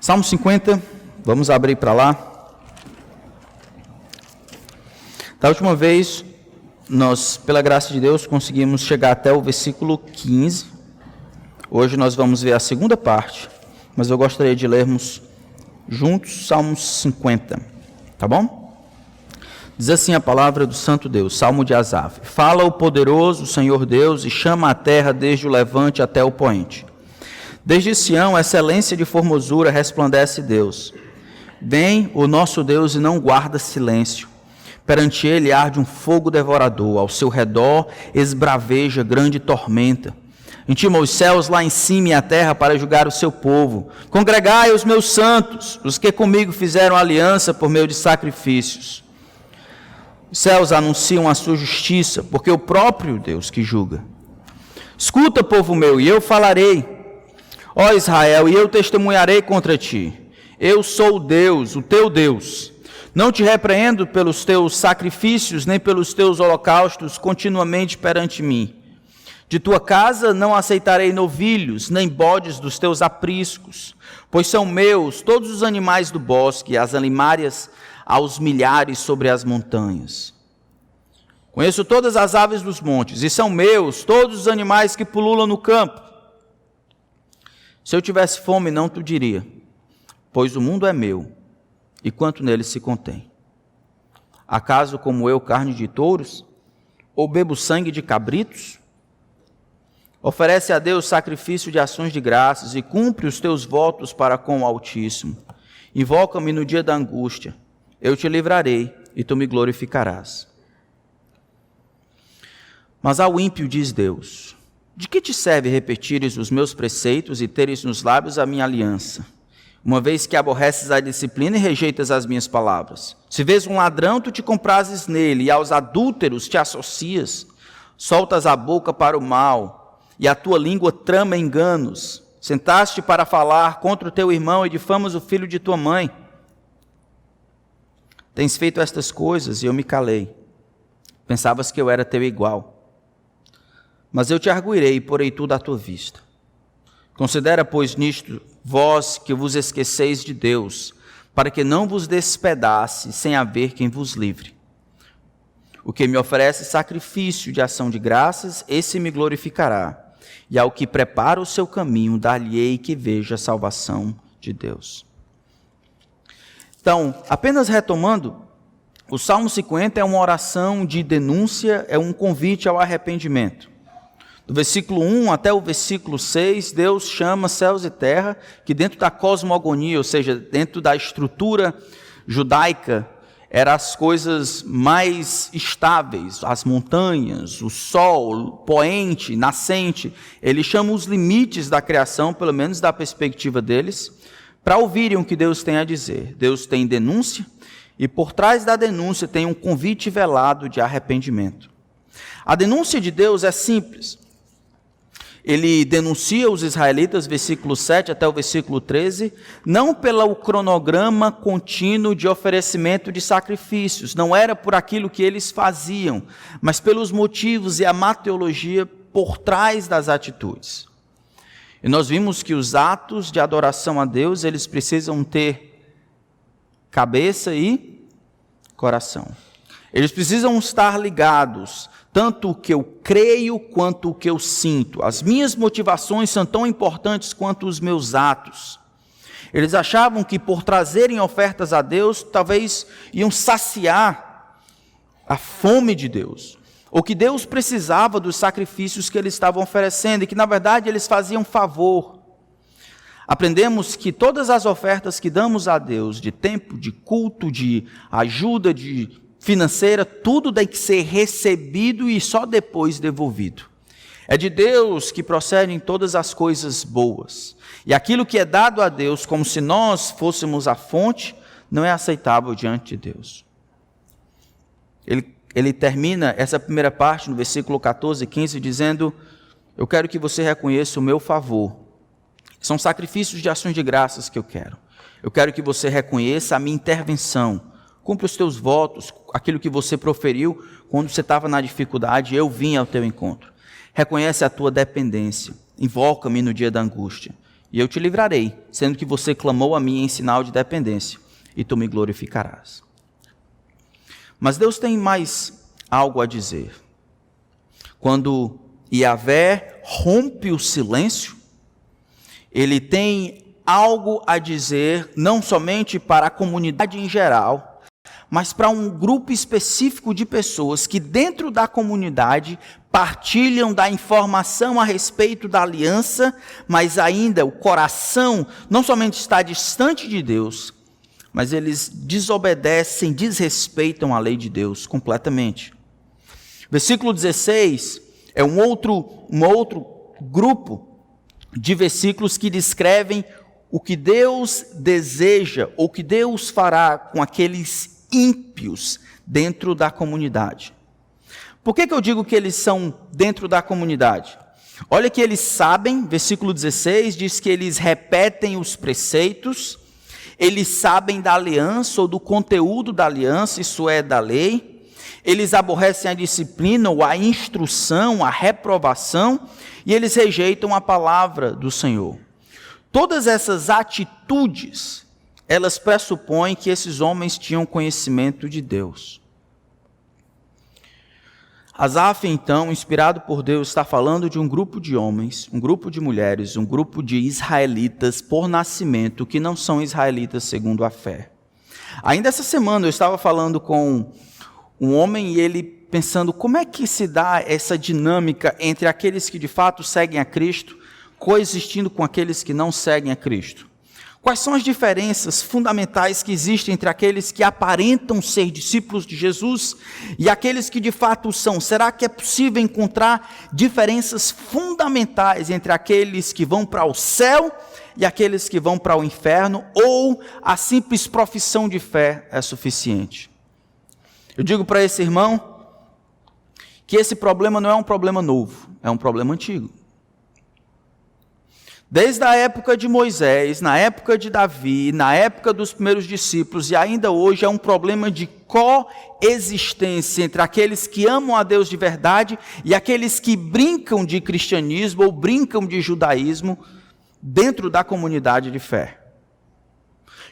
Salmo 50, vamos abrir para lá. Da última vez, nós, pela graça de Deus, conseguimos chegar até o versículo 15. Hoje nós vamos ver a segunda parte, mas eu gostaria de lermos juntos Salmo 50, tá bom? Diz assim a palavra do Santo Deus, Salmo de Asaf. Fala o poderoso Senhor Deus e chama a terra desde o levante até o poente. Desde Sião, excelência de formosura, resplandece Deus. Vem o nosso Deus e não guarda silêncio. Perante ele arde um fogo devorador, ao seu redor esbraveja grande tormenta. Intima os céus lá em cima e a terra para julgar o seu povo. Congregai os meus santos, os que comigo fizeram aliança por meio de sacrifícios. Os céus anunciam a sua justiça, porque é o próprio Deus que julga. Escuta, povo meu, e eu falarei. Ó Israel, e eu testemunharei contra ti. Eu sou o Deus, o teu Deus. Não te repreendo pelos teus sacrifícios, nem pelos teus holocaustos continuamente perante mim. De tua casa não aceitarei novilhos, nem bodes dos teus apriscos, pois são meus todos os animais do bosque, as alimárias aos milhares sobre as montanhas. Conheço todas as aves dos montes, e são meus todos os animais que pululam no campo. Se eu tivesse fome, não te diria, pois o mundo é meu, e quanto nele se contém. Acaso como eu carne de touros, ou bebo sangue de cabritos? Oferece a Deus sacrifício de ações de graças, e cumpre os teus votos para com o Altíssimo. Invoca-me no dia da angústia, eu te livrarei, e tu me glorificarás. Mas ao ímpio diz Deus: de que te serve repetires os meus preceitos e teres nos lábios a minha aliança, uma vez que aborreces a disciplina e rejeitas as minhas palavras? Se vês um ladrão, tu te comprases nele, e aos adúlteros te associas. Soltas a boca para o mal, e a tua língua trama enganos. Sentaste para falar contra o teu irmão e difamas o filho de tua mãe. Tens feito estas coisas e eu me calei. Pensavas que eu era teu igual. Mas eu te arguirei e porei tudo à tua vista. Considera, pois, nisto, vós que vos esqueceis de Deus, para que não vos despedace sem haver quem vos livre. O que me oferece sacrifício de ação de graças, esse me glorificará. E ao que prepara o seu caminho, dar-lhe-ei que veja a salvação de Deus. Então, apenas retomando, o Salmo 50 é uma oração de denúncia, é um convite ao arrependimento. Do versículo 1 até o versículo 6, Deus chama céus e terra, que dentro da cosmogonia, ou seja, dentro da estrutura judaica, eram as coisas mais estáveis, as montanhas, o sol, o poente, nascente. Ele chama os limites da criação, pelo menos da perspectiva deles, para ouvirem o que Deus tem a dizer. Deus tem denúncia, e por trás da denúncia tem um convite velado de arrependimento. A denúncia de Deus é simples. Ele denuncia os israelitas, versículo 7 até o versículo 13, não pelo cronograma contínuo de oferecimento de sacrifícios, não era por aquilo que eles faziam, mas pelos motivos e a mateologia por trás das atitudes. E nós vimos que os atos de adoração a Deus, eles precisam ter cabeça e coração. Eles precisam estar ligados, tanto o que eu creio quanto o que eu sinto. As minhas motivações são tão importantes quanto os meus atos. Eles achavam que por trazerem ofertas a Deus, talvez iam saciar a fome de Deus, ou que Deus precisava dos sacrifícios que eles estavam oferecendo, e que na verdade eles faziam favor. Aprendemos que todas as ofertas que damos a Deus, de tempo, de culto, de ajuda, de financeira, tudo tem que ser recebido e só depois devolvido. É de Deus que procedem todas as coisas boas. E aquilo que é dado a Deus, como se nós fôssemos a fonte, não é aceitável diante de Deus. Ele termina essa primeira parte no versículo 14 e 15 dizendo: eu quero que você reconheça o meu favor. São sacrifícios de ações de graças que eu quero. Eu quero que você reconheça a minha intervenção. Cumpre os teus votos, aquilo que você proferiu quando você estava na dificuldade, eu vim ao teu encontro. Reconhece a tua dependência. Invoca-me no dia da angústia. e eu te livrarei, sendo que você clamou a mim em sinal de dependência, e tu me glorificarás. Mas Deus tem mais algo a dizer. Quando Yahvé rompe o silêncio, ele tem algo a dizer, não somente para a comunidade em geral, mas para um grupo específico de pessoas que dentro da comunidade partilham da informação a respeito da aliança, mas ainda o coração não somente está distante de Deus, mas eles desobedecem, desrespeitam a lei de Deus completamente. Versículo 16 é um outro grupo de versículos que descrevem o que Deus deseja, ou o que Deus fará com aqueles ímpios dentro da comunidade. Por que eu digo que eles são dentro da comunidade? Olha que eles sabem, versículo 16 diz que eles repetem os preceitos, eles sabem da aliança ou do conteúdo da aliança, isso é, da lei, eles aborrecem a disciplina ou a instrução, a reprovação, e eles rejeitam a palavra do Senhor. Todas essas atitudes, elas pressupõem que esses homens tinham conhecimento de Deus. Asaf, então, inspirado por Deus, está falando de um grupo de homens, um grupo de mulheres, um grupo de israelitas por nascimento, que não são israelitas segundo a fé. Ainda essa semana eu estava falando com um homem e ele pensando como é que se dá essa dinâmica entre aqueles que de fato seguem a Cristo, coexistindo com aqueles que não seguem a Cristo. Quais são as diferenças fundamentais que existem entre aqueles que aparentam ser discípulos de Jesus e aqueles que de fato são? Será que é possível encontrar diferenças fundamentais entre aqueles que vão para o céu e aqueles que vão para o inferno? Ou a simples profissão de fé é suficiente? Eu digo para esse irmão que esse problema não é um problema novo, é um problema antigo. Desde a época de Moisés, na época de Davi, na época dos primeiros discípulos e ainda hoje é um problema de coexistência entre aqueles que amam a Deus de verdade e aqueles que brincam de cristianismo ou brincam de judaísmo dentro da comunidade de fé.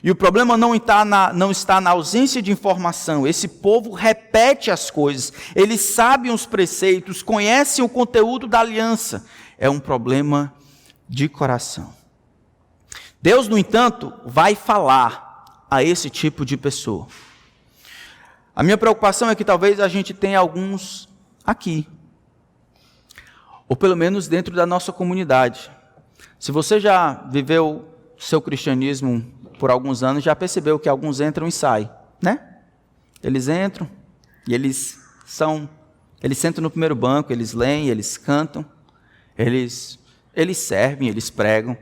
E o problema não está na ausência de informação. Esse povo repete as coisas, eles sabem os preceitos, conhecem o conteúdo da aliança. É um problema de coração. Deus, no entanto, vai falar a esse tipo de pessoa. A minha preocupação é que talvez a gente tenha alguns aqui, ou pelo menos dentro da nossa comunidade. Se você já viveu seu cristianismo por alguns anos, já percebeu que alguns entram e saem, né? Eles entram e eles sentam no primeiro banco, eles leem, eles cantam, eles servem, eles pregam.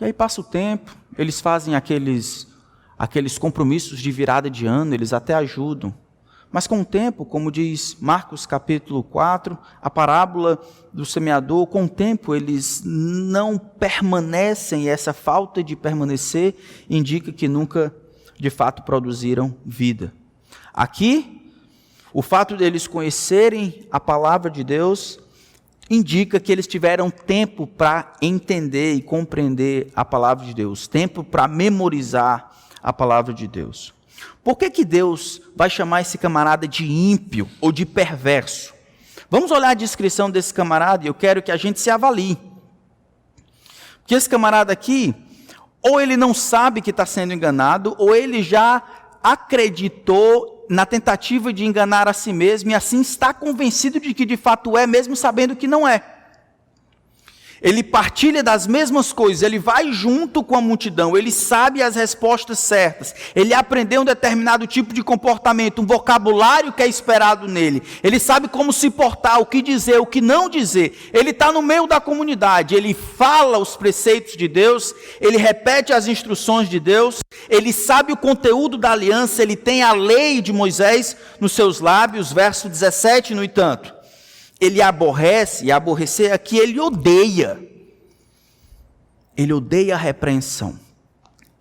E aí passa o tempo, eles fazem aqueles compromissos de virada de ano, eles até ajudam. Mas com o tempo, como diz Marcos capítulo 4, a parábola do semeador, com o tempo eles não permanecem, e essa falta de permanecer indica que nunca de fato produziram vida. Aqui, o fato deles conhecerem a palavra de Deus indica que eles tiveram tempo para entender e compreender a palavra de Deus, tempo para memorizar a palavra de Deus. Por que Deus vai chamar esse camarada de ímpio ou de perverso? Vamos olhar a descrição desse camarada e eu quero que a gente se avalie. Porque esse camarada aqui, ou ele não sabe que está sendo enganado, ou ele já acreditou na tentativa de enganar a si mesmo e assim está convencido de que de fato é, mesmo sabendo que não é. Ele partilha das mesmas coisas, ele vai junto com a multidão, ele sabe as respostas certas, ele aprendeu um determinado tipo de comportamento, um vocabulário que é esperado nele, ele sabe como se portar, o que dizer, o que não dizer, ele está no meio da comunidade, ele fala os preceitos de Deus, ele repete as instruções de Deus, ele sabe o conteúdo da aliança, ele tem a lei de Moisés nos seus lábios, verso 17, no entanto. Ele aborrece, e aborrecer aqui, ele odeia a repreensão,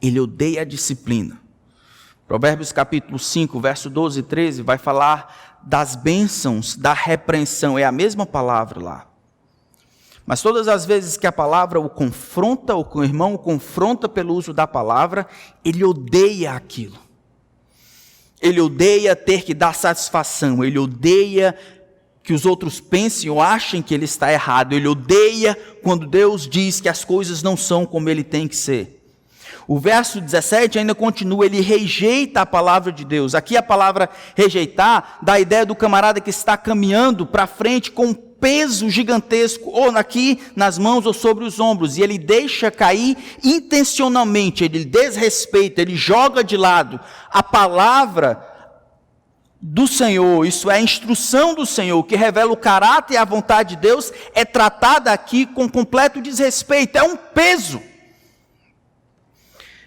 ele odeia a disciplina. Provérbios capítulo 5, verso 12 e 13, vai falar das bênçãos da repreensão, é a mesma palavra lá. Mas todas as vezes que a palavra o confronta, ou que o irmão o confronta pelo uso da palavra, ele odeia aquilo. Ele odeia ter que dar satisfação, ele odeia que os outros pensem ou achem que ele está errado, ele odeia quando Deus diz que as coisas não são como ele tem que ser. O verso 17 ainda continua, ele rejeita a palavra de Deus. Aqui a palavra rejeitar dá a ideia do camarada que está caminhando para frente com um peso gigantesco, ou aqui nas mãos ou sobre os ombros, e ele deixa cair intencionalmente, ele desrespeita, ele joga de lado a palavra do Senhor, isso é a instrução do Senhor, que revela o caráter e a vontade de Deus, é tratada aqui com completo desrespeito, é um peso.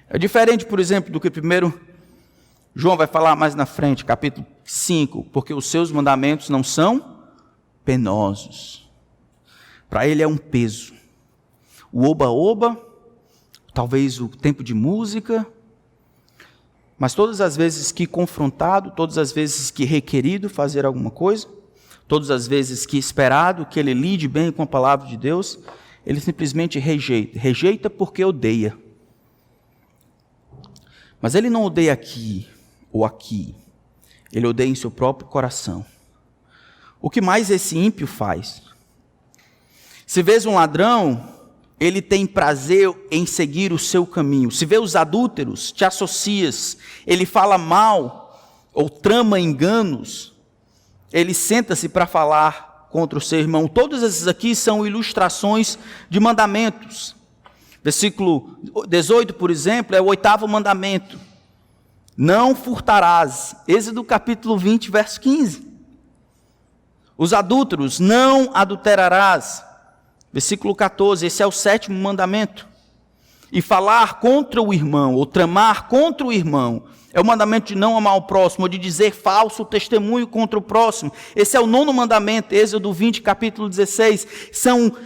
É diferente, por exemplo, do que primeiro João vai falar mais na frente, capítulo 5, porque os seus mandamentos não são penosos. Para ele é um peso. O oba-oba, talvez o tempo de música, mas todas as vezes que confrontado, todas as vezes que requerido fazer alguma coisa, todas as vezes que esperado que ele lide bem com a palavra de Deus, ele simplesmente rejeita. Rejeita porque odeia. Mas ele não odeia aqui ou aqui. Ele odeia em seu próprio coração. O que mais esse ímpio faz? Se vês um ladrão, ele tem prazer em seguir o seu caminho. Se vê os adúlteros, te associas. Ele fala mal ou trama enganos. Ele senta-se para falar contra o seu irmão. Todas essas aqui são ilustrações de mandamentos. Versículo 18, por exemplo, é o 8º mandamento. Não furtarás. Êxodo capítulo 20, verso 15. Os adúlteros, não adulterarás. Versículo 14, esse é o 7º mandamento. E falar contra o irmão, ou tramar contra o irmão, é o mandamento de não amar o próximo, ou de dizer falso testemunho contra o próximo. Esse é o 9º mandamento, Êxodo 20, capítulo 16.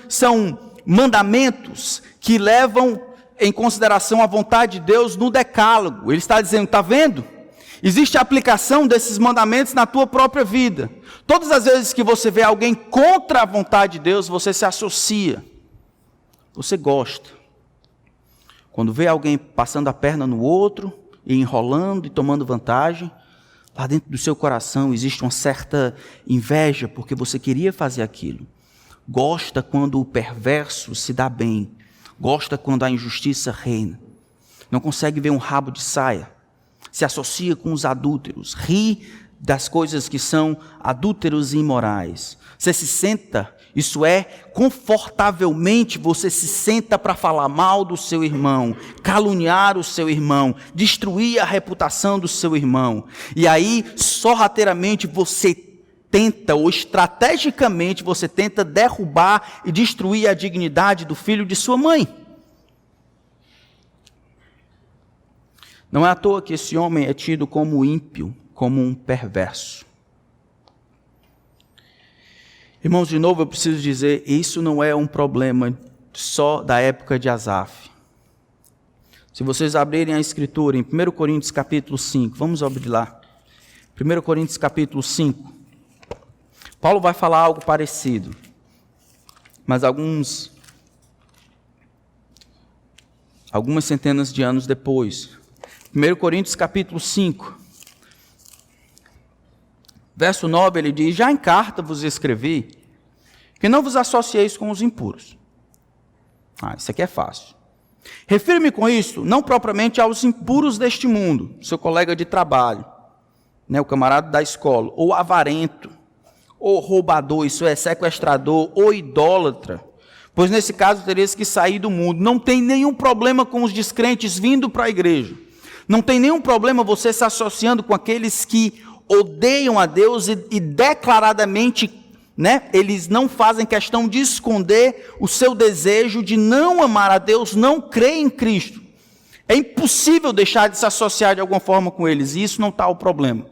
São mandamentos que levam em consideração a vontade de Deus no decálogo. Ele está dizendo, está vendo? Existe a aplicação desses mandamentos na tua própria vida. Todas as vezes que você vê alguém contra a vontade de Deus, você se associa. Você gosta. Quando vê alguém passando a perna no outro, e enrolando e tomando vantagem, lá dentro do seu coração existe uma certa inveja, porque você queria fazer aquilo. Gosta quando o perverso se dá bem. Gosta quando a injustiça reina. Não consegue ver um rabo de saia. Se associa com os adúlteros. Ri das coisas que são adúlteros e imorais. Você se senta, isso é, confortavelmente você se senta para falar mal do seu irmão, caluniar o seu irmão, destruir a reputação do seu irmão. E aí, sorrateiramente, você tenta, ou estrategicamente, você tenta derrubar e destruir a dignidade do filho de sua mãe. Não é à toa que esse homem é tido como ímpio, como um perverso. Irmãos, de novo eu preciso dizer, isso não é um problema só da época de Asaf. Se vocês abrirem a Escritura em 1 Coríntios capítulo 5, vamos abrir lá. 1 Coríntios capítulo 5. Paulo vai falar algo parecido, mas algumas centenas de anos depois. 1 Coríntios capítulo 5, verso 9, ele diz, já em carta vos escrevi, que não vos associeis com os impuros. Isso aqui é fácil. Refiro-me com isso, não propriamente aos impuros deste mundo, seu colega de trabalho, o camarada da escola, ou avarento, ou roubador, isso é, sequestrador, ou idólatra, pois nesse caso terias que sair do mundo. Não tem nenhum problema com os descrentes vindo para a igreja. Não tem nenhum problema você se associando com aqueles que odeiam a Deus e declaradamente, eles não fazem questão de esconder o seu desejo de não amar a Deus, não crer em Cristo. É impossível deixar de se associar de alguma forma com eles, e isso não está o problema.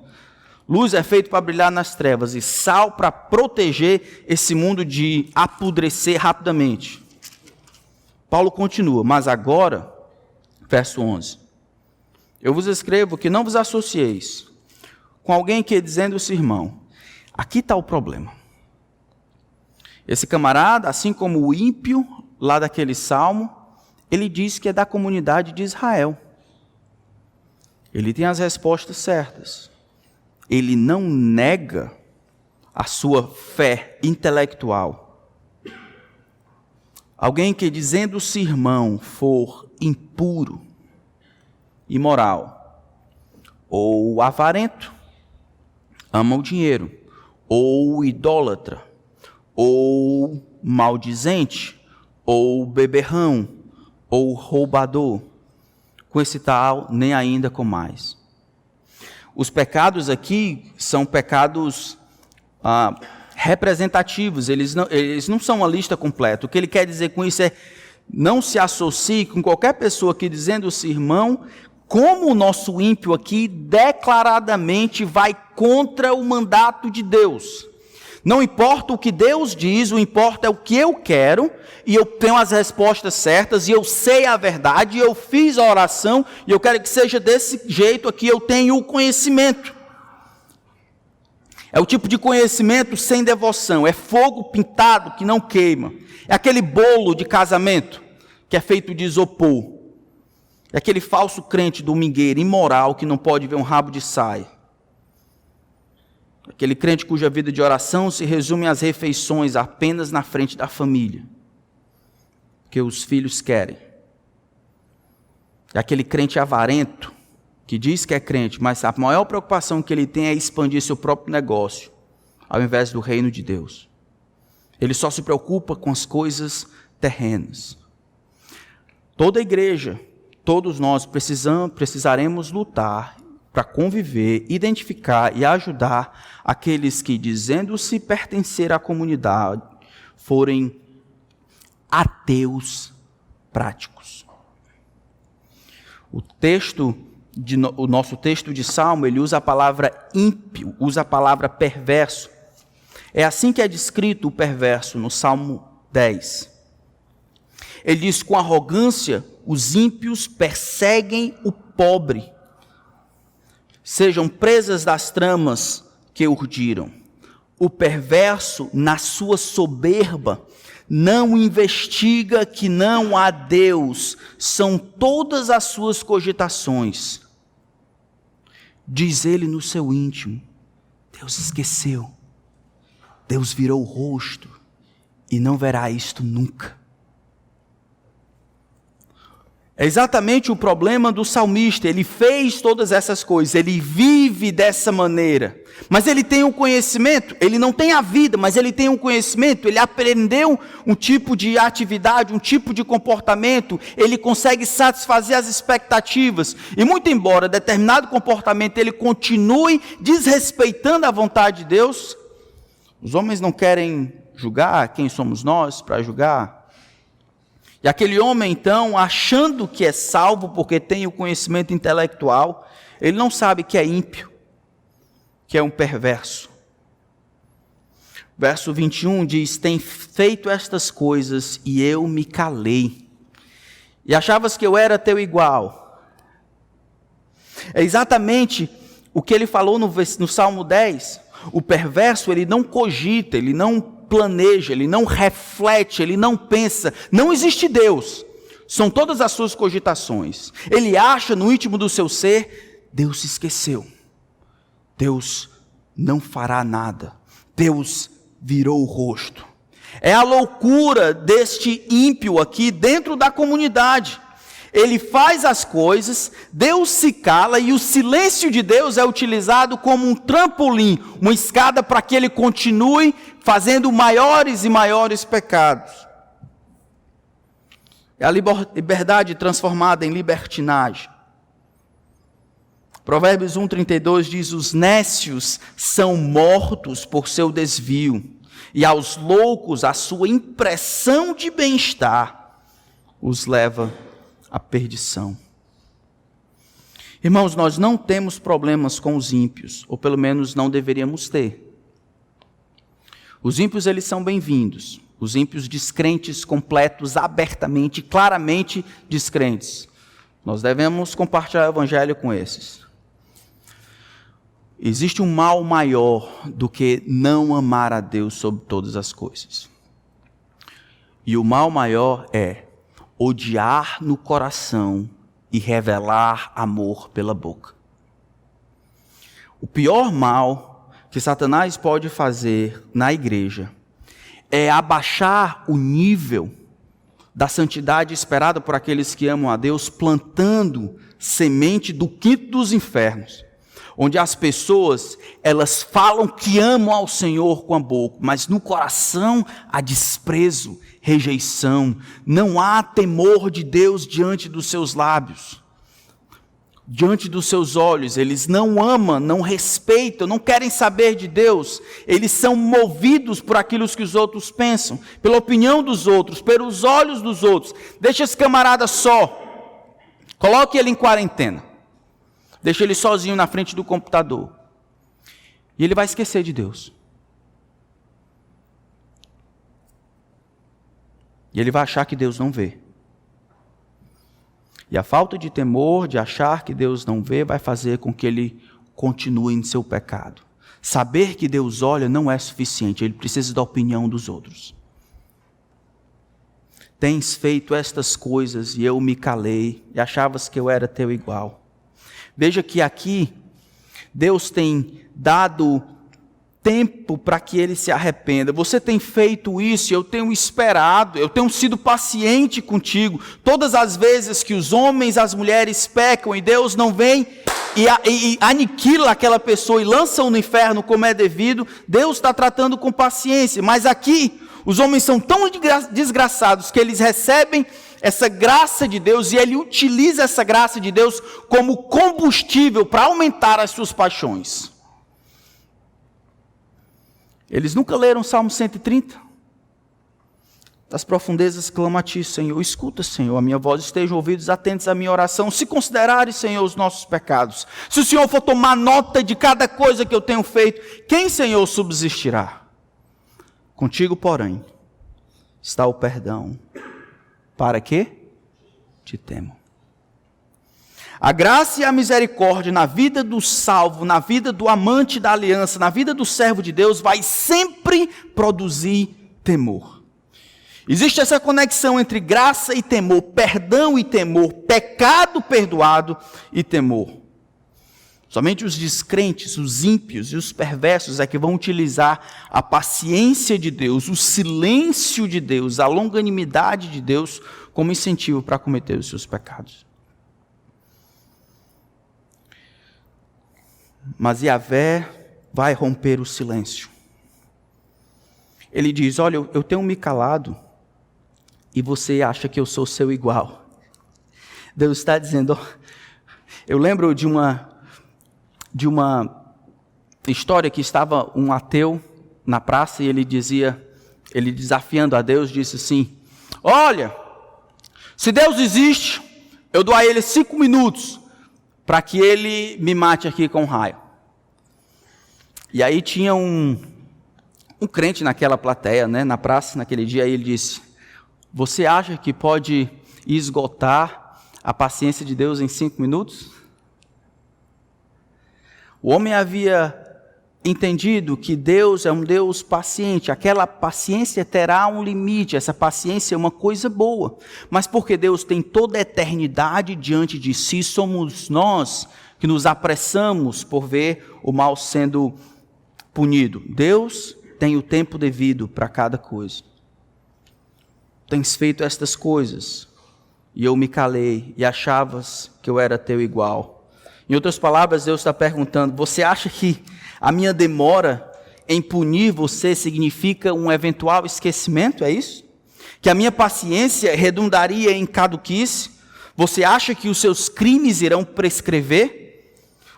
Luz é feito para brilhar nas trevas, e sal para proteger esse mundo de apodrecer rapidamente. Paulo continua, mas agora, verso 11, eu vos escrevo que não vos associeis com alguém que dizendo-se irmão. Aqui está o problema. Esse camarada, assim como o ímpio lá daquele salmo, ele diz que é da comunidade de Israel. Ele tem as respostas certas. Ele não nega a sua fé intelectual. Alguém que, dizendo-se irmão, for impuro, imoral, ou avarento, ama o dinheiro, ou idólatra, ou maldizente, ou beberrão, ou roubador, com esse tal, nem ainda com mais. Os pecados aqui são pecados representativos, eles não são uma lista completa. O que ele quer dizer com isso é, não se associe com qualquer pessoa que, dizendo-se irmão, como o nosso ímpio aqui declaradamente vai contra o mandato de Deus. Não importa o que Deus diz, o importa é o que eu quero, e eu tenho as respostas certas, e eu sei a verdade, e eu fiz a oração, e eu quero que seja desse jeito aqui, eu tenho o conhecimento. É o tipo de conhecimento sem devoção, é fogo pintado que não queima, é aquele bolo de casamento que é feito de isopor, é aquele falso crente domingueiro, imoral, que não pode ver um rabo de saia. Aquele crente cuja vida de oração se resume às refeições apenas na frente da família, que os filhos querem. É aquele crente avarento, que diz que é crente, mas a maior preocupação que ele tem é expandir seu próprio negócio, ao invés do reino de Deus. Ele só se preocupa com as coisas terrenas. Toda a igreja, todos nós precisaremos lutar para conviver, identificar e ajudar aqueles que, dizendo-se pertencer à comunidade, forem ateus práticos. O nosso texto de Salmo, ele usa a palavra ímpio, usa a palavra perverso. É assim que é descrito o perverso no Salmo 10. Ele diz, com arrogância, os ímpios perseguem o pobre, sejam presas das tramas que urdiram. O perverso, na sua soberba, não investiga que não há Deus, são todas as suas cogitações. Diz ele no seu íntimo, Deus esqueceu, Deus virou o rosto e não verá isto nunca. É exatamente o problema do salmista, ele fez todas essas coisas, ele vive dessa maneira, mas ele tem um conhecimento, ele não tem a vida, mas ele tem um conhecimento, ele aprendeu um tipo de atividade, um tipo de comportamento, ele consegue satisfazer as expectativas, e muito embora determinado comportamento ele continue desrespeitando a vontade de Deus, os homens não querem julgar, quem somos nós para julgar? E aquele homem, então, achando que é salvo porque tem o conhecimento intelectual, ele não sabe que é ímpio, que é um perverso. Verso 21 diz, tem feito estas coisas e eu me calei. E achavas que eu era teu igual. É exatamente o que ele falou no Salmo 10. O perverso, ele não cogita, ele não planeja, ele não reflete, ele não pensa, não existe Deus, são todas as suas cogitações, ele acha no íntimo do seu ser, Deus se esqueceu, Deus não fará nada, Deus virou o rosto. É a loucura deste ímpio aqui dentro da comunidade. Ele faz as coisas, Deus se cala e o silêncio de Deus é utilizado como um trampolim, uma escada para que ele continue fazendo maiores e maiores pecados. É a liberdade transformada em libertinagem. Provérbios 1,32 diz, os nécios são mortos por seu desvio, e aos loucos a sua impressão de bem-estar os leva a perdição. Irmãos, nós não temos problemas com os ímpios, ou pelo menos não deveríamos ter. Os ímpios, eles são bem-vindos. Os ímpios descrentes, completos, abertamente, claramente descrentes. Nós devemos compartilhar o evangelho com esses. Existe um mal maior do que não amar a Deus sobre todas as coisas. E o mal maior é odiar no coração e revelar amor pela boca. O pior mal que Satanás pode fazer na igreja é abaixar o nível da santidade esperada por aqueles que amam a Deus, plantando semente do quinto dos infernos, onde as pessoas, elas falam que amam ao Senhor com a boca, mas no coração há desprezo, rejeição, não há temor de Deus diante dos seus lábios, diante dos seus olhos. Eles não amam, não respeitam, não querem saber de Deus. Eles são movidos por aquilo que os outros pensam, pela opinião dos outros, pelos olhos dos outros. Deixa esse camarada só, coloque ele em quarentena, deixa ele sozinho na frente do computador, e ele vai esquecer de Deus. E ele vai achar que Deus não vê. E a falta de temor, de achar que Deus não vê, vai fazer com que ele continue em seu pecado. Saber que Deus olha não é suficiente, ele precisa da opinião dos outros. Tens feito estas coisas e eu me calei, e achavas que eu era teu igual. Veja que aqui Deus tem dado tempo para que ele se arrependa. Você tem feito isso, eu tenho esperado, eu tenho sido paciente contigo. Todas as vezes que os homens, as mulheres pecam e Deus não vem e aniquila aquela pessoa e lança-o no inferno como é devido, Deus está tratando com paciência. Mas aqui, os homens são tão desgraçados que eles recebem essa graça de Deus e ele utiliza essa graça de Deus como combustível para aumentar as suas paixões. Eles nunca leram o Salmo 130? Das profundezas clama a ti, Senhor. Escuta, Senhor, a minha voz, estejam ouvidos atentos à minha oração. Se considerares, Senhor, os nossos pecados, se o Senhor for tomar nota de cada coisa que eu tenho feito, quem, Senhor, subsistirá? Contigo, porém, está o perdão. Para quê? Te temo. A graça e a misericórdia na vida do salvo, na vida do amante da aliança, na vida do servo de Deus, vai sempre produzir temor. Existe essa conexão entre graça e temor, perdão e temor, pecado perdoado e temor. Somente os descrentes, os ímpios e os perversos é que vão utilizar a paciência de Deus, o silêncio de Deus, a longanimidade de Deus como incentivo para cometer os seus pecados. Mas Yahvé vai romper o silêncio. Ele diz, olha, eu tenho me calado e você acha que eu sou seu igual. Deus está dizendo, eu lembro de uma história que estava um ateu na praça e ele desafiando a Deus, disse assim, olha, se Deus existe, eu dou a ele 5 minutos para que ele me mate aqui com um raio. E aí tinha um crente naquela plateia, né, na praça, naquele dia, e ele disse, você acha que pode esgotar a paciência de Deus em 5 minutos? O homem havia entendido que Deus é um Deus paciente, aquela paciência terá um limite, essa paciência é uma coisa boa, mas porque Deus tem toda a eternidade diante de si, somos nós que nos apressamos por ver o mal sendo punido. Deus tem o tempo devido para cada coisa. Tens feito estas coisas, e eu me calei, e achavas que eu era teu igual. Em outras palavras, Deus está perguntando, você acha que a minha demora em punir você significa um eventual esquecimento, é isso? Que a minha paciência redundaria em caduquice? Você acha que os seus crimes irão prescrever?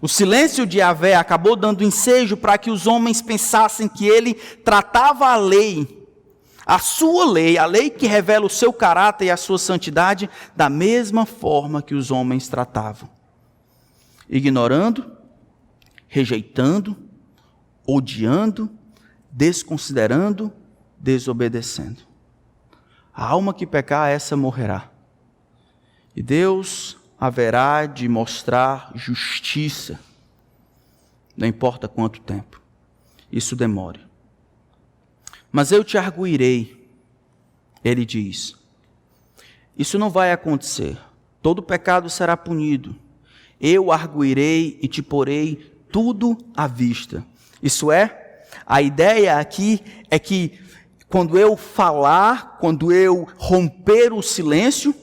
O silêncio de Yahvé acabou dando ensejo para que os homens pensassem que ele tratava a lei, a sua lei, a lei que revela o seu caráter e a sua santidade, da mesma forma que os homens tratavam. Ignorando, rejeitando, odiando, desconsiderando, desobedecendo. A alma que pecar, essa morrerá. E Deus haverá de mostrar justiça, não importa quanto tempo isso demore. Mas eu te arguirei Ele diz: isso não vai acontecer. Todo pecado será punido. Eu arguirei e te porei tudo à vista. Isso é, a ideia aqui é que quando eu falar, quando eu romper o silêncio,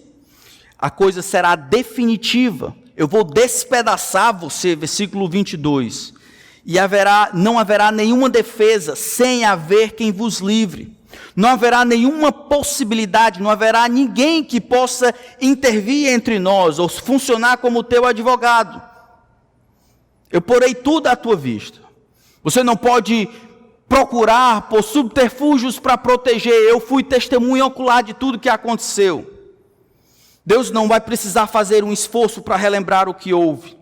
a coisa será definitiva. Eu vou despedaçar você, versículo 22. E não haverá nenhuma defesa sem haver quem vos livre. Não haverá nenhuma possibilidade, não haverá ninguém que possa intervir entre nós ou funcionar como teu advogado. Eu porei tudo à tua vista. Você não pode procurar por subterfúgios para proteger. Eu fui testemunha ocular de tudo que aconteceu. Deus não vai precisar fazer um esforço para relembrar o que houve.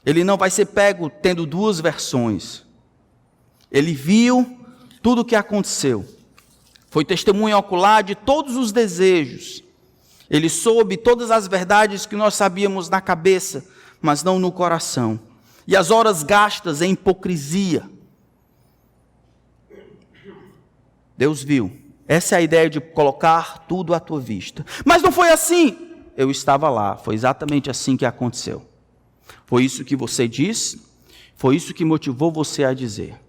Ele não vai ser pego tendo duas versões. Ele viu tudo o que aconteceu. Foi testemunha ocular de todos os desejos. Ele soube todas as verdades que nós sabíamos na cabeça, mas não no coração. E as horas gastas em hipocrisia. Deus viu. Essa é a ideia de colocar tudo à tua vista. Mas não foi assim. Eu estava lá. Foi exatamente assim que aconteceu. Foi isso que você disse. Foi isso que motivou você a dizer.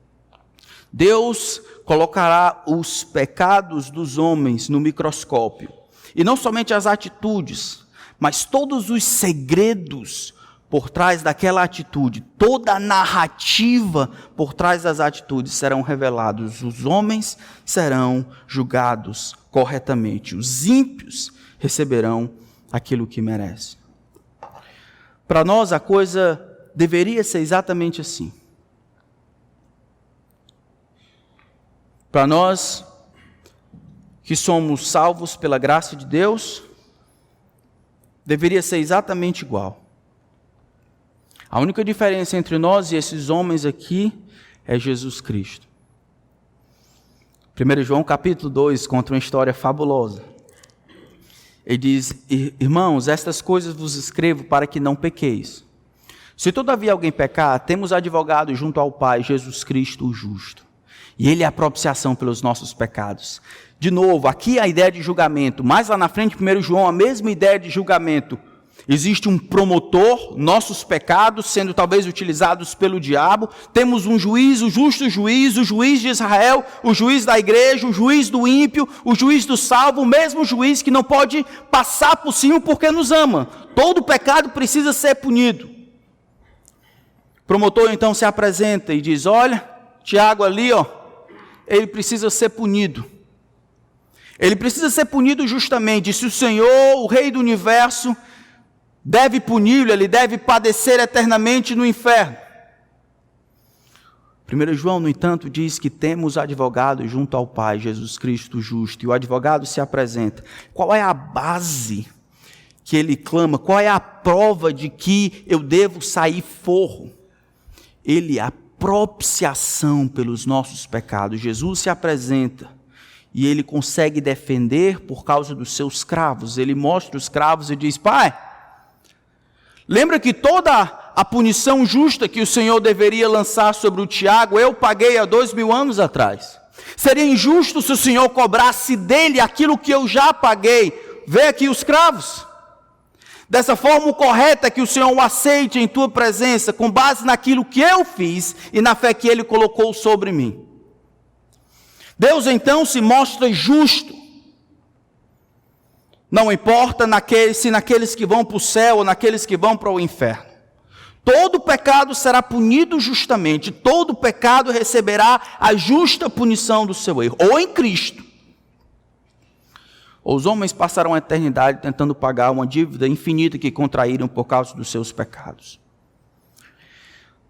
Deus colocará os pecados dos homens no microscópio. E não somente as atitudes, mas todos os segredos por trás daquela atitude, toda a narrativa por trás das atitudes serão revelados. Os homens serão julgados corretamente. Os ímpios receberão aquilo que merecem. Para nós a coisa deveria ser exatamente assim. Para nós que somos salvos pela graça de Deus, deveria ser exatamente igual. A única diferença entre nós e esses homens aqui é Jesus Cristo. 1 João capítulo 2 conta uma história fabulosa. Ele diz: irmãos, estas coisas vos escrevo para que não pequeis. Se todavia alguém pecar, temos advogado junto ao Pai, Jesus Cristo o justo. E Ele é a propiciação pelos nossos pecados. De novo, aqui a ideia de julgamento. Mais lá na frente, 1 João, a mesma ideia de julgamento. Existe um promotor, nossos pecados sendo talvez utilizados pelo diabo. Temos um juiz, o justo juiz, o juiz de Israel, o juiz da igreja, o juiz do ímpio, o juiz do salvo, o mesmo juiz que não pode passar por cima porque nos ama. Todo pecado precisa ser punido. O promotor então se apresenta e diz: olha, Tiago ali, ele precisa ser punido. Ele precisa ser punido justamente. Se o Senhor, o Rei do Universo, deve puni-lo, ele deve padecer eternamente no inferno. 1 João, no entanto, diz que temos advogado junto ao Pai, Jesus Cristo justo, e o advogado se apresenta. Qual é a base que ele clama? Qual é a prova de que eu devo sair forro? Ele é a propiciação pelos nossos pecados. Jesus se apresenta e ele consegue defender por causa dos seus cravos. Ele mostra os cravos e diz: Pai, lembra que toda a punição justa que o Senhor deveria lançar sobre o Tiago, eu paguei há 2000 anos atrás. Seria injusto se o Senhor cobrasse dele aquilo que eu já paguei. Vê aqui os cravos. Dessa forma, o correto é que o Senhor o aceite em tua presença, com base naquilo que eu fiz e na fé que Ele colocou sobre mim. Deus então se mostra justo. Não importa se naqueles que vão para o céu ou naqueles que vão para o inferno. Todo pecado será punido justamente. Todo pecado receberá a justa punição do seu erro. Ou em Cristo. Ou os homens passarão a eternidade tentando pagar uma dívida infinita que contraíram por causa dos seus pecados.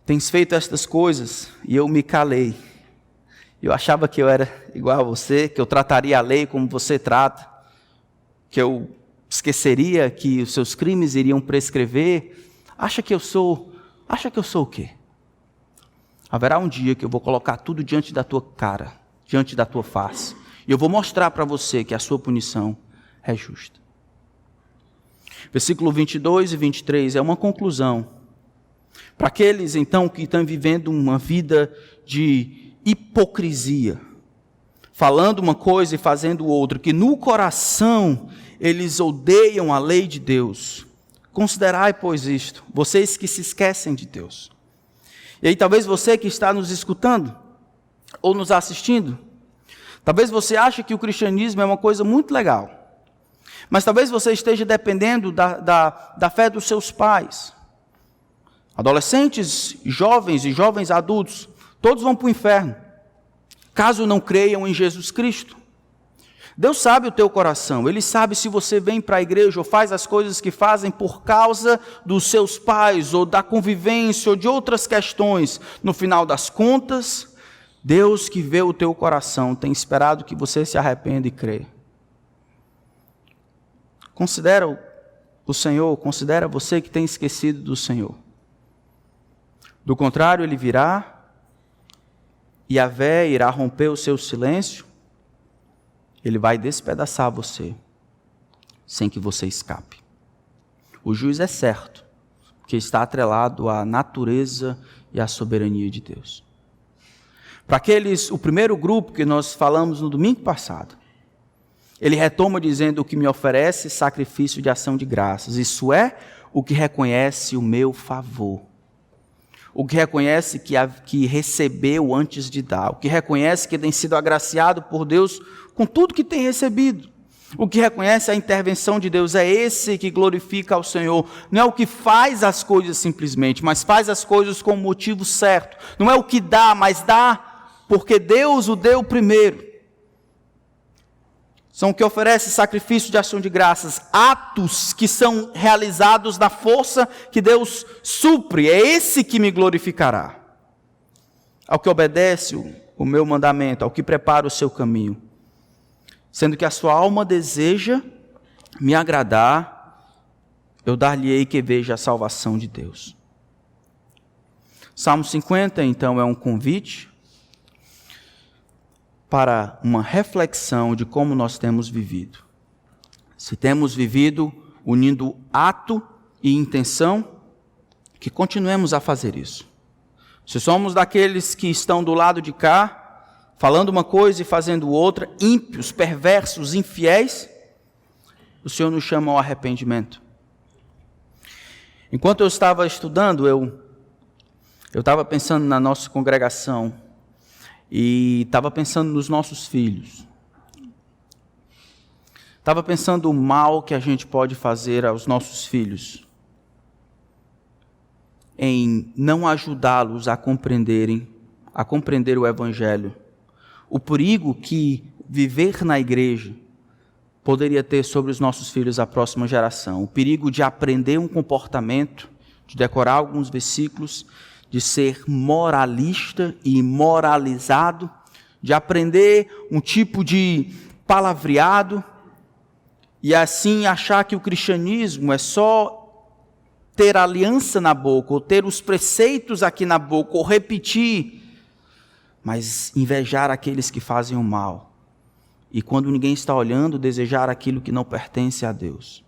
Tens feito estas coisas e eu me calei. Eu achava que eu era igual a você, que eu trataria a lei como você trata, que eu esqueceria que os seus crimes iriam prescrever. Acha que eu sou o quê? Haverá um dia que eu vou colocar tudo diante da tua cara, diante da tua face. E eu vou mostrar para você que a sua punição é justa. Versículo 22 e 23 é uma conclusão. Para aqueles, então, que estão vivendo uma vida de hipocrisia, falando uma coisa e fazendo outra, que no coração eles odeiam a lei de Deus. Considerai, pois, isto, vocês que se esquecem de Deus. E aí talvez você que está nos escutando, ou nos assistindo, talvez você ache que o cristianismo é uma coisa muito legal, mas talvez você esteja dependendo da fé dos seus pais. Adolescentes, jovens e jovens adultos, todos vão para o inferno, caso não creiam em Jesus Cristo. Deus sabe o teu coração, Ele sabe se você vem para a igreja ou faz as coisas que fazem por causa dos seus pais, ou da convivência, ou de outras questões. No final das contas, Deus que vê o teu coração tem esperado que você se arrependa e crê. Considera o Senhor, considera você que tem esquecido do Senhor. Do contrário, Ele virá, e Yahvé irá romper o seu silêncio, Ele vai despedaçar você, sem que você escape. O juízo é certo, porque está atrelado à natureza e à soberania de Deus. Para o primeiro grupo que nós falamos no domingo passado, ele retoma dizendo: o que me oferece sacrifício de ação de graças, isso é, o que reconhece o meu favor. O que reconhece que recebeu antes de dar, o que reconhece que tem sido agraciado por Deus com tudo que tem recebido. O que reconhece a intervenção de Deus é esse que glorifica ao Senhor. Não é o que faz as coisas simplesmente, mas faz as coisas com o motivo certo. Não é o que dá, mas dá porque Deus o deu primeiro. São o que oferece sacrifício de ação de graças, atos que são realizados na força que Deus supre. É esse que me glorificará. Ao que obedece o meu mandamento, ao que prepara o seu caminho. Sendo que a sua alma deseja me agradar, eu dar-lhe-ei que veja a salvação de Deus. Salmo 50, então, é um convite para uma reflexão de como nós temos vivido. Se temos vivido unindo ato e intenção, que continuemos a fazer isso. Se somos daqueles que estão do lado de cá, falando uma coisa e fazendo outra, ímpios, perversos, infiéis, o Senhor nos chama ao arrependimento. Enquanto eu estava estudando, eu estava pensando na nossa congregação, e estava pensando nos nossos filhos. Estava pensando o mal que a gente pode fazer aos nossos filhos, em não ajudá-los a compreender o Evangelho. O perigo que viver na igreja poderia ter sobre os nossos filhos, a próxima geração. O perigo de aprender um comportamento, de decorar alguns versículos, de ser moralista e moralizado, de aprender um tipo de palavreado, e assim achar que o cristianismo é só ter aliança na boca, ou ter os preceitos aqui na boca, ou repetir, mas invejar aqueles que fazem o mal. E quando ninguém está olhando, desejar aquilo que não pertence a Deus.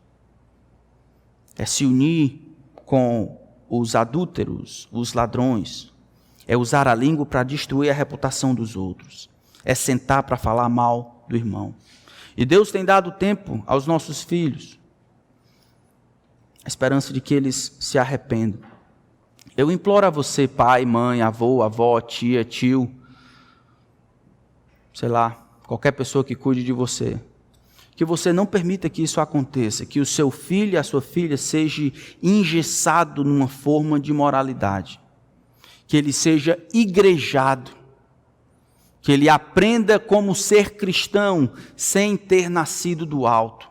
É se unir com os adúlteros, os ladrões. É usar a língua para destruir a reputação dos outros. É sentar para falar mal do irmão. E Deus tem dado tempo aos nossos filhos, a esperança de que eles se arrependam. Eu imploro a você, pai, mãe, avô, avó, tia, tio, sei lá, qualquer pessoa que cuide de você, que você não permita que isso aconteça, que o seu filho e a sua filha seja engessado numa forma de moralidade, que ele seja igrejado, que ele aprenda como ser cristão sem ter nascido do alto.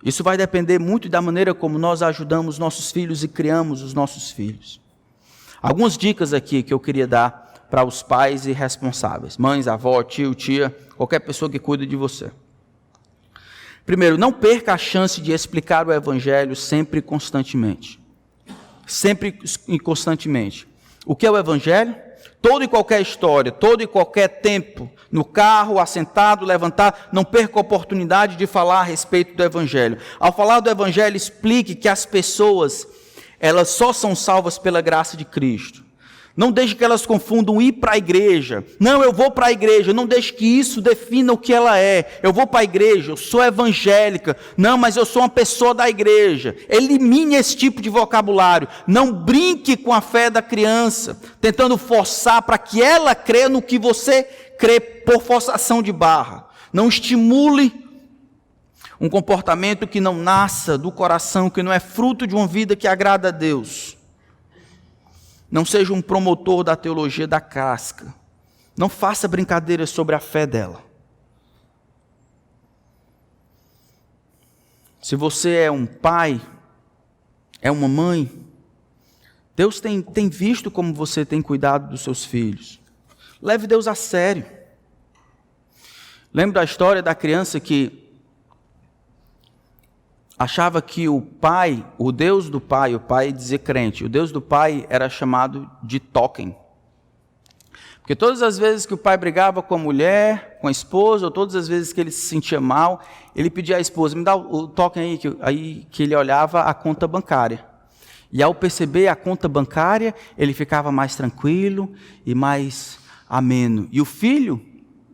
Isso vai depender muito da maneira como nós ajudamos nossos filhos e criamos os nossos filhos. Algumas dicas aqui que eu queria dar para os pais e responsáveis, mães, avó, tio, tia, qualquer pessoa que cuida de você. Primeiro, não perca a chance de explicar o Evangelho sempre e constantemente. Sempre e constantemente. O que é o Evangelho? Toda e qualquer história, todo e qualquer tempo, no carro, assentado, levantado, não perca a oportunidade de falar a respeito do Evangelho. Ao falar do Evangelho, explique que as pessoas, elas só são salvas pela graça de Cristo. Não deixe que elas confundam ir para a igreja. Não, eu vou para a igreja. Não deixe que isso defina o que ela é. Eu vou para a igreja, eu sou evangélica. Não, mas eu sou uma pessoa da igreja. Elimine esse tipo de vocabulário. Não brinque com a fé da criança, tentando forçar para que ela crê no que você crê por forçação de barra. Não estimule um comportamento que não nasça do coração, que não é fruto de uma vida que agrada a Deus. Não seja um promotor da teologia da casca. Não faça brincadeiras sobre a fé dela. Se você é um pai, é uma mãe, Deus tem visto como você tem cuidado dos seus filhos. Leve Deus a sério. Lembra da história da criança que achava que o pai, o Deus do pai, o pai dizia crente, o Deus do pai era chamado de Tolkien. Porque todas as vezes que o pai brigava com a mulher, com a esposa, ou todas as vezes que ele se sentia mal, ele pedia à esposa, me dá o Tolkien aí que ele olhava a conta bancária. E ao perceber a conta bancária, ele ficava mais tranquilo e mais ameno. E o filho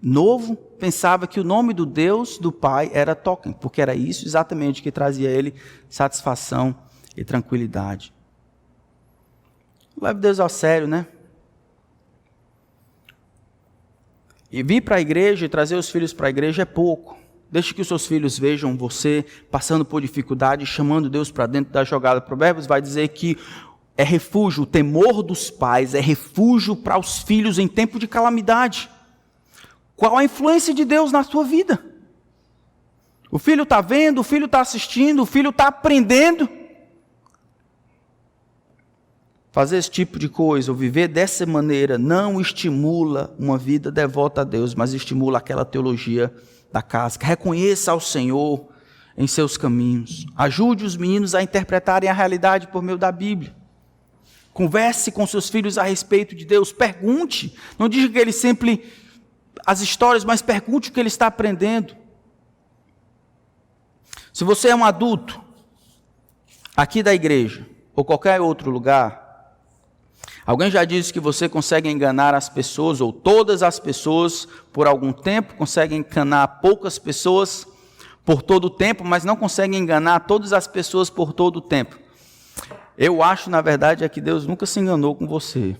novo pensava que o nome do Deus do pai era Tolkien, porque era isso exatamente que trazia a ele satisfação e tranquilidade. Leve Deus a sério, né? E vir para a igreja e trazer os filhos para a igreja é pouco. Deixe que os seus filhos vejam você passando por dificuldade, chamando Deus para dentro da jogada. Provérbios vai dizer que é refúgio, o temor dos pais é refúgio para os filhos em tempo de calamidade. Qual a influência de Deus na sua vida? O filho está vendo, o filho está assistindo, o filho está aprendendo. Fazer esse tipo de coisa, ou viver dessa maneira, não estimula uma vida devota a Deus, mas estimula aquela teologia da casca. Reconheça ao Senhor em seus caminhos. Ajude os meninos a interpretarem a realidade por meio da Bíblia. Converse com seus filhos a respeito de Deus. Pergunte. Não diga que ele sempre as histórias, mas pergunte o que ele está aprendendo. Se você é um adulto, aqui da igreja, ou qualquer outro lugar, alguém já disse que você consegue enganar as pessoas, ou todas as pessoas, por algum tempo, consegue enganar poucas pessoas por todo o tempo, mas não consegue enganar todas as pessoas por todo o tempo. Eu acho, na verdade, é que Deus nunca se enganou com você.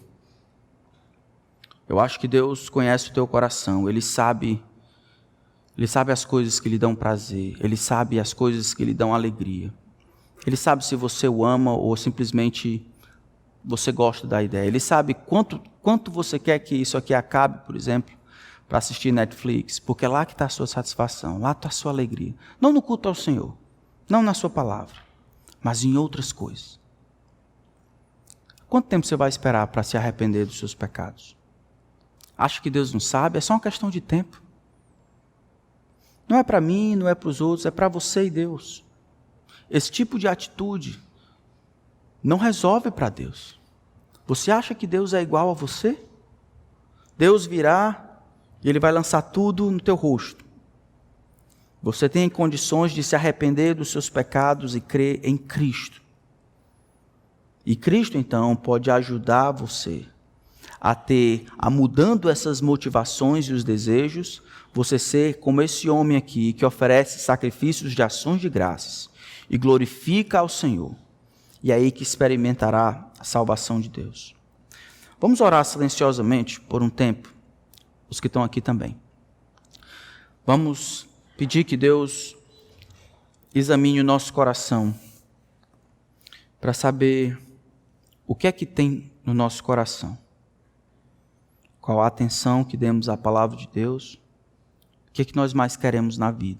Eu acho que Deus conhece o teu coração, Ele sabe as coisas que lhe dão prazer, Ele sabe as coisas que lhe dão alegria. Ele sabe se você o ama ou simplesmente você gosta da ideia. Ele sabe quanto você quer que isso aqui acabe, por exemplo, para assistir Netflix, porque é lá que está a sua satisfação, lá está a sua alegria. Não no culto ao Senhor, não na sua palavra, mas em outras coisas. Quanto tempo você vai esperar para se arrepender dos seus pecados? Acha que Deus não sabe? É só uma questão de tempo. Não é para mim, não é para os outros, é para você e Deus. Esse tipo de atitude não resolve para Deus. Você acha que Deus é igual a você? Deus virá e Ele vai lançar tudo no teu rosto. Você tem condições de se arrepender dos seus pecados e crer em Cristo. E Cristo, então, pode ajudar você a mudando essas motivações e os desejos, você ser como esse homem aqui, que oferece sacrifícios de ações de graças e glorifica ao Senhor. E é aí que experimentará a salvação de Deus. Vamos orar silenciosamente por um tempo, os que estão aqui também. Vamos pedir que Deus examine o nosso coração para saber o que é que tem no nosso coração. Qual a atenção que demos à palavra de Deus, o que é que nós mais queremos na vida.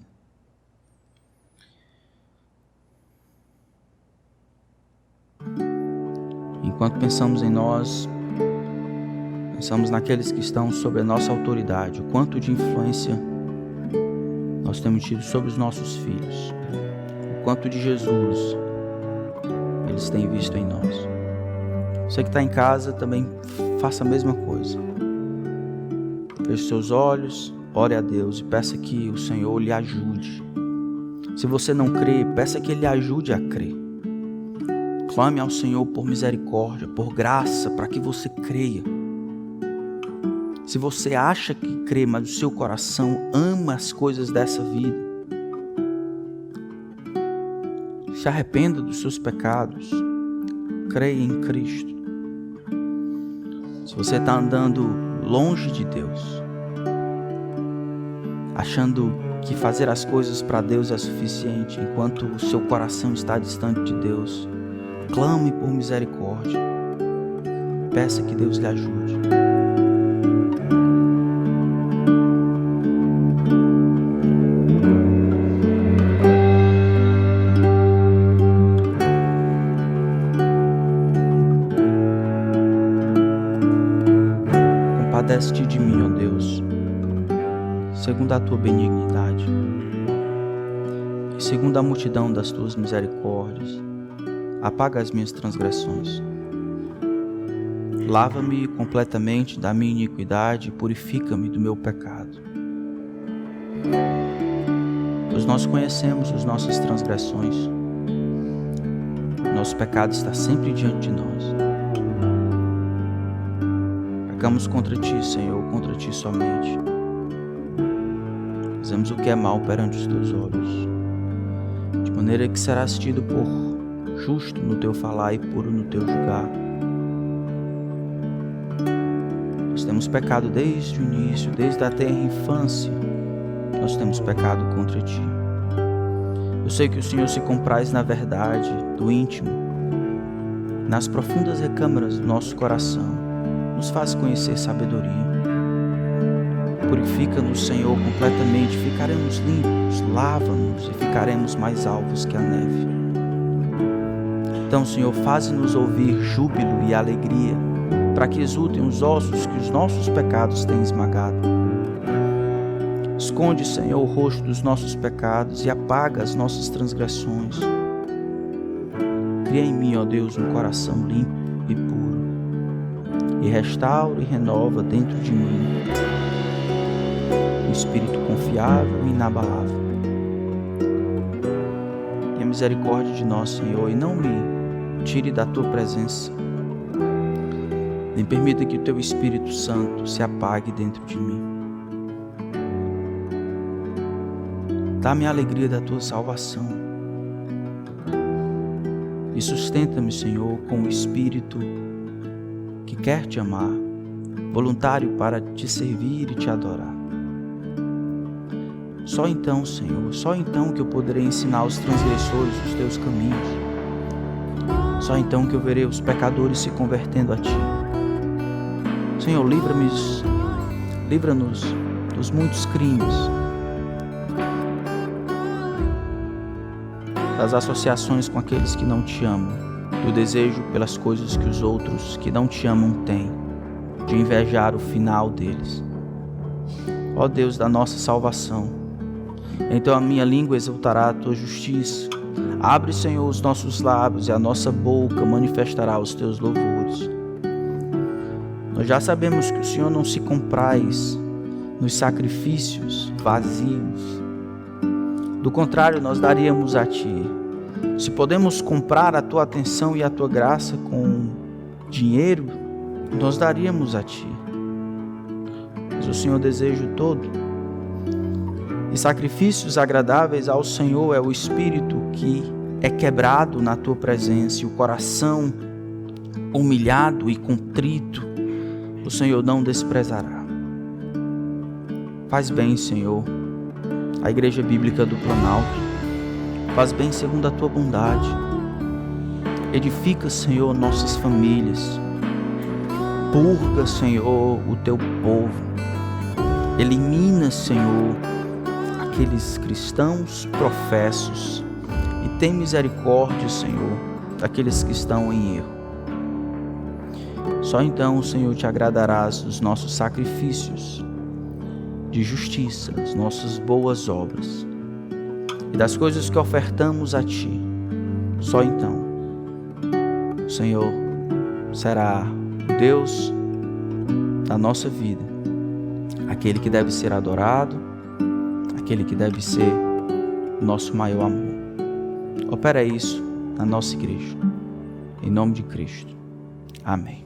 Enquanto pensamos em nós, pensamos naqueles que estão sob a nossa autoridade, o quanto de influência nós temos tido sobre os nossos filhos, o quanto de Jesus eles têm visto em nós. Você que está em casa também faça a mesma coisa. Feche seus olhos, ore a Deus e peça que o Senhor lhe ajude. Se você não crê, peça que Ele ajude a crer. Clame ao Senhor por misericórdia, por graça, para que você creia. Se você acha que crê, mas o seu coração ama as coisas dessa vida, se arrependa dos seus pecados, creia em Cristo. Se você está andando longe de Deus, achando que fazer as coisas para Deus é suficiente, enquanto o seu coração está distante de Deus, clame por misericórdia. Peça que Deus lhe ajude. Compadece-te de mim, ó Deus, segundo a tua benignidade e segundo a multidão das tuas misericórdias, apaga as minhas transgressões. Lava-me completamente da minha iniquidade e purifica-me do meu pecado. Pois nós conhecemos as nossas transgressões. Nosso pecado está sempre diante de nós. Pecamos contra ti, Senhor, contra ti somente. Fizemos o que é mal perante os teus olhos, de maneira que serás tido por justo no teu falar e puro no teu julgar. Nós temos pecado desde o início, desde a tenra infância, nós temos pecado contra ti. Eu sei que o Senhor se compraz na verdade do íntimo, nas profundas recâmaras do nosso coração, nos faz conhecer sabedoria. Purifica-nos, Senhor, completamente, ficaremos limpos, lava-nos e ficaremos mais alvos que a neve. Então, Senhor, faze-nos ouvir júbilo e alegria, para que exultem os ossos que os nossos pecados têm esmagado. Esconde, Senhor, o rosto dos nossos pecados e apaga as nossas transgressões. Cria em mim, ó Deus, um coração limpo e puro, e restaura e renova dentro de mim um espírito confiável e inabalável. Tenha misericórdia de nós, Senhor, e não me tire da tua presença, nem permita que o teu Espírito Santo se apague dentro de mim. Dá-me a alegria da tua salvação e sustenta-me, Senhor, com o Espírito que quer te amar, voluntário para te servir e te adorar. Só então, Senhor, só então que eu poderei ensinar aos transgressores os teus caminhos. Só então que eu verei os pecadores se convertendo a ti. Senhor, livra-nos dos muitos crimes, das associações com aqueles que não te amam, do desejo pelas coisas que os outros que não te amam têm, de invejar o final deles. Ó Deus da nossa salvação, então a minha língua exaltará a tua justiça. Abre, Senhor, os nossos lábios e a nossa boca manifestará os teus louvores. Nós já sabemos que o Senhor não se compraz nos sacrifícios vazios. Do contrário, nós daríamos a ti. Se podemos comprar a tua atenção e a tua graça com dinheiro, nós daríamos a ti. Mas o Senhor deseja o todo. E sacrifícios agradáveis ao Senhor é o espírito que é quebrado na tua presença, e o coração humilhado e contrito o Senhor não desprezará. Faz bem, Senhor, a Igreja Bíblica do Planalto. Faz bem segundo a tua bondade. Edifica, Senhor, nossas famílias. Purga, Senhor, o teu povo. Elimina, Senhor, aqueles cristãos professos, e tem misericórdia, Senhor, daqueles que estão em erro. Só então, Senhor, te agradarás dos nossos sacrifícios de justiça, das nossas boas obras e das coisas que ofertamos a ti. Só então o Senhor será o Deus da nossa vida, aquele que deve ser adorado, aquele que deve ser o nosso maior amor. Opera isso na nossa igreja. Em nome de Cristo. Amém.